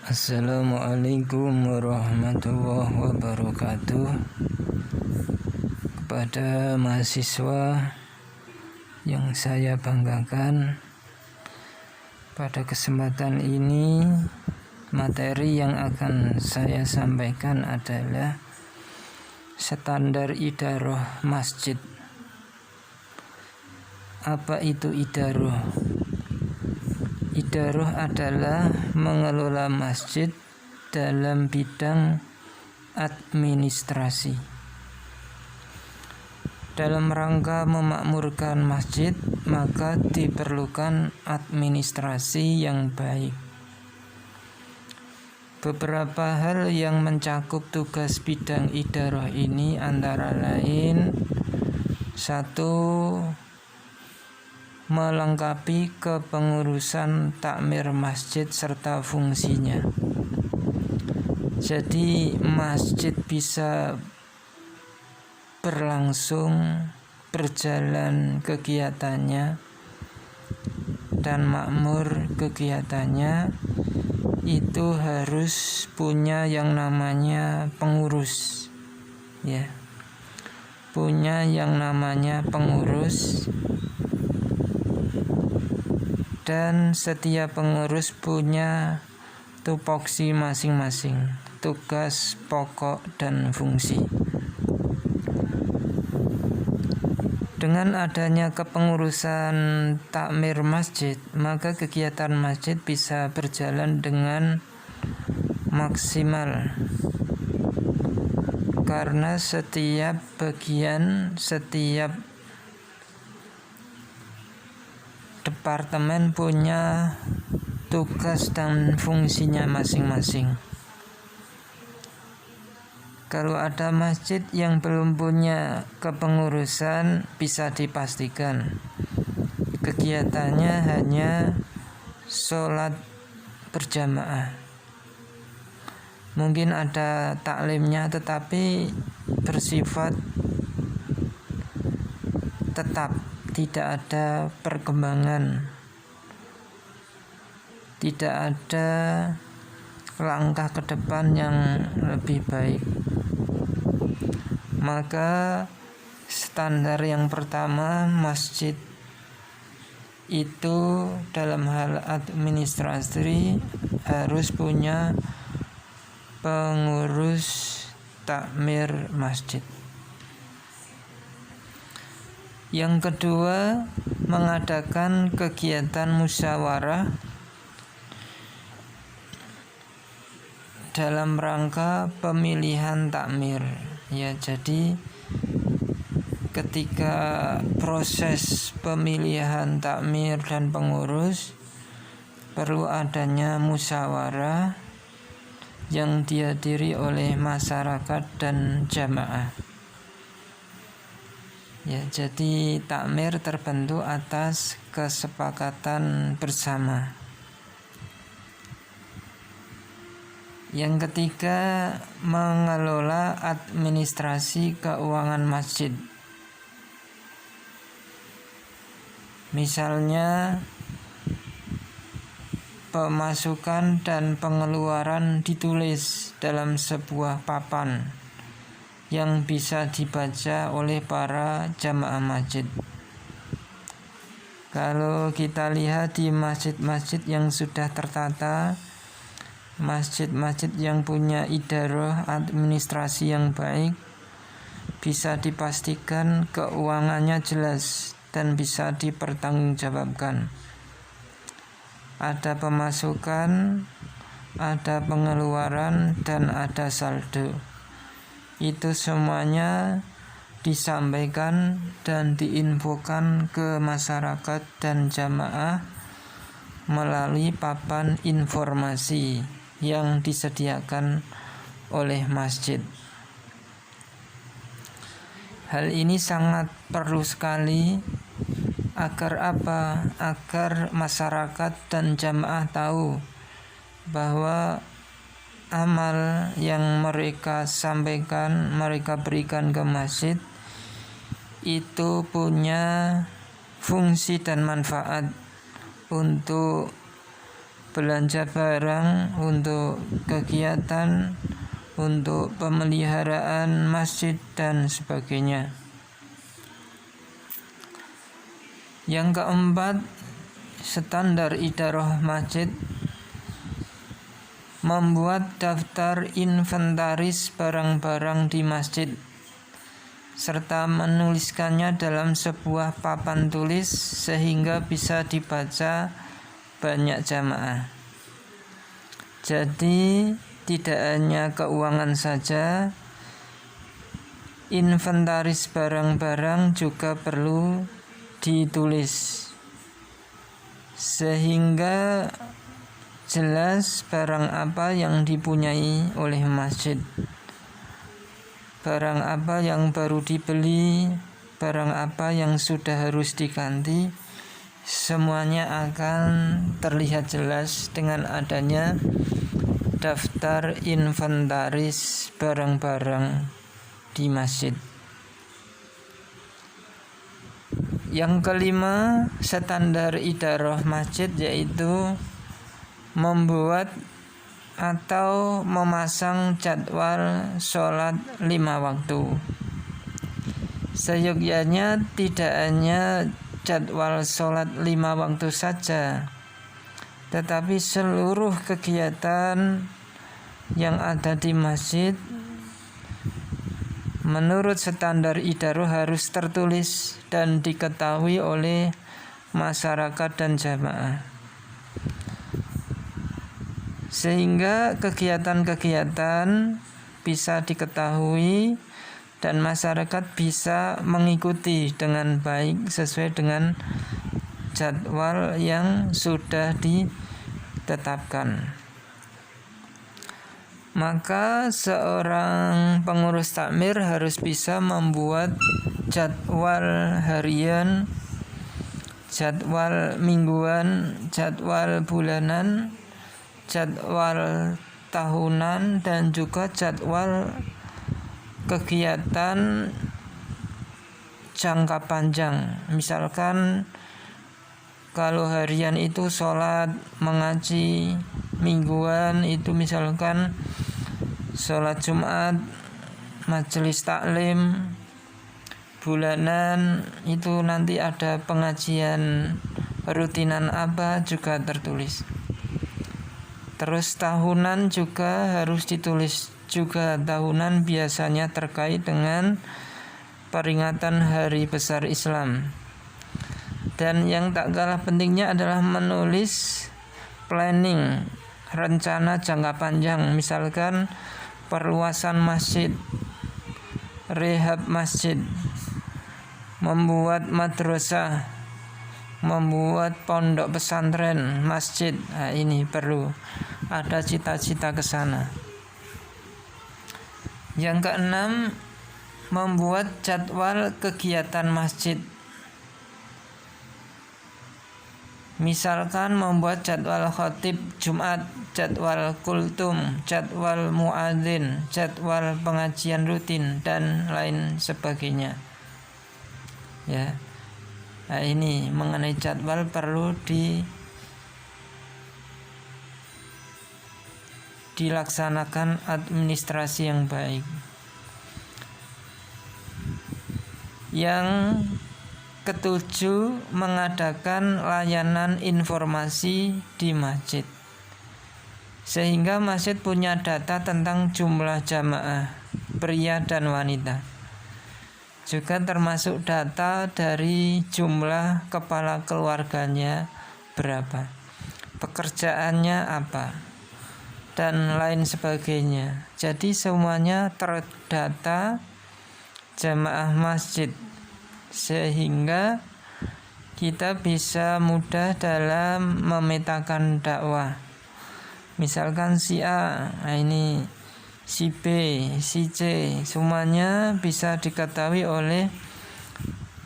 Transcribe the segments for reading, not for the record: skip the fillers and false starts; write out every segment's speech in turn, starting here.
Assalamualaikum warahmatullahi wabarakatuh. Kepada mahasiswa yang saya banggakan, pada kesempatan ini materi yang akan saya sampaikan adalah standar idarah masjid. Apa itu idarah? Idarah adalah mengelola masjid dalam bidang administrasi. Dalam rangka memakmurkan masjid, maka diperlukan administrasi yang baik. Beberapa hal yang mencakup tugas bidang idarah ini antara lain: 1. Melengkapi kepengurusan takmir masjid serta fungsinya. Jadi masjid bisa berjalan kegiatannya dan makmur kegiatannya, itu harus punya yang namanya pengurus, ya. Punya yang namanya pengurus, dan setiap pengurus punya tupoksi masing-masing, tugas pokok dan fungsi. Dengan adanya kepengurusan takmir masjid, maka kegiatan masjid bisa berjalan dengan maksimal, karena setiap bagian, setiap departemen punya tugas dan fungsinya masing-masing. Kalau ada masjid yang belum punya kepengurusan, bisa dipastikan kegiatannya hanya sholat berjamaah. Mungkin ada taklimnya, tetapi bersifat tetap, tidak ada perkembangan, tidak ada langkah ke depan yang lebih baik. Maka standar yang pertama, masjid itu dalam hal administrasi harus punya pengurus takmir masjid. Yang kedua, mengadakan kegiatan musyawarah dalam rangka pemilihan takmir. Ya, jadi ketika proses pemilihan takmir dan pengurus, perlu adanya musyawarah yang dihadiri oleh masyarakat dan jamaah. Ya, jadi takmir terbentuk atas kesepakatan bersama. Yang ketiga, mengelola administrasi keuangan masjid. Misalnya, pemasukan dan pengeluaran ditulis dalam sebuah papan yang bisa dibaca oleh para jamaah masjid. Kalau kita lihat di masjid-masjid yang sudah tertata, masjid-masjid yang punya idarah administrasi yang baik, bisa dipastikan keuangannya jelas dan bisa dipertanggungjawabkan. Ada pemasukan, ada pengeluaran, dan ada saldo. Itu semuanya disampaikan dan diinfokan ke masyarakat dan jamaah melalui papan informasi yang disediakan oleh masjid. Hal ini sangat perlu sekali agar apa? Agar masyarakat dan jamaah tahu bahwa amal yang mereka sampaikan, mereka berikan ke masjid itu punya fungsi dan manfaat untuk belanja barang untuk kegiatan, untuk pemeliharaan masjid dan sebagainya. Yang keempat, standar idarah masjid membuat daftar inventaris barang-barang di masjid serta menuliskannya dalam sebuah papan tulis sehingga bisa dibaca banyak jamaah. Jadi tidak hanya keuangan saja, inventaris barang-barang juga perlu ditulis sehingga jelas barang apa yang dipunyai oleh masjid, barang apa yang baru dibeli, barang apa yang sudah harus diganti. Semuanya akan terlihat jelas dengan adanya daftar inventaris barang-barang di masjid. Yang kelima, standar idarah masjid yaitu membuat atau memasang jadwal sholat 5 waktu. Seyogyanya tidak hanya jadwal sholat 5 waktu saja, tetapi seluruh kegiatan yang ada di masjid menurut standar idarah harus tertulis dan diketahui oleh masyarakat dan jamaah, sehingga kegiatan-kegiatan bisa diketahui dan masyarakat bisa mengikuti dengan baik sesuai dengan jadwal yang sudah ditetapkan. Maka seorang pengurus takmir harus bisa membuat jadwal harian, jadwal mingguan, jadwal bulanan, jadwal tahunan, dan juga jadwal kegiatan jangka panjang. Misalkan kalau harian itu sholat, mengaji, mingguan itu misalkan sholat Jumat, majelis taklim, bulanan itu nanti ada pengajian rutinan apa juga tertulis. Terus tahunan juga harus ditulis juga. Tahunan biasanya terkait dengan peringatan hari besar Islam. Dan yang tak kalah pentingnya adalah menulis planning, rencana jangka panjang, misalkan perluasan masjid, rehab masjid, membuat madrasah, membuat pondok pesantren, masjid. Nah, ini perlu ada cita-cita ke sana. Yang keenam, membuat jadwal kegiatan masjid. Misalkan membuat jadwal khotib Jumat, jadwal kultum, jadwal muadzin, jadwal pengajian rutin, dan lain sebagainya. Ya. Nah, ini mengenai jadwal perlu dilaksanakan administrasi yang baik. Yang ketujuh, mengadakan layanan informasi di masjid, sehingga masjid punya data tentang jumlah jamaah pria dan wanita. Juga termasuk data dari jumlah kepala keluarganya berapa, pekerjaannya apa, dan lain sebagainya. Jadi semuanya terdata jamaah masjid, sehingga kita bisa mudah dalam memetakan dakwah. Misalkan si A, nah ini si B, si C, semuanya bisa diketahui oleh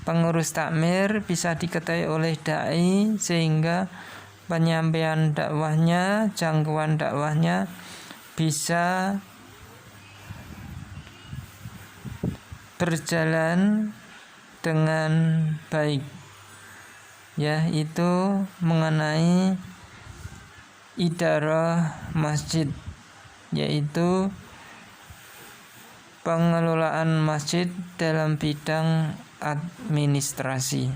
pengurus takmir, bisa diketahui oleh dai, sehingga penyampaian dakwahnya, jangkauan dakwahnya bisa berjalan dengan baik. Ya, itu mengenai idarah masjid, yaitu pengelolaan masjid dalam bidang administrasi.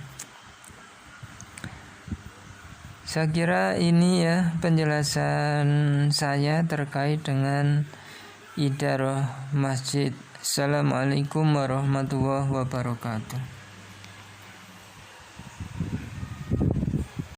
Saya kira ini ya penjelasan saya terkait dengan idarah masjid. Assalamualaikum warahmatullahi wabarakatuh.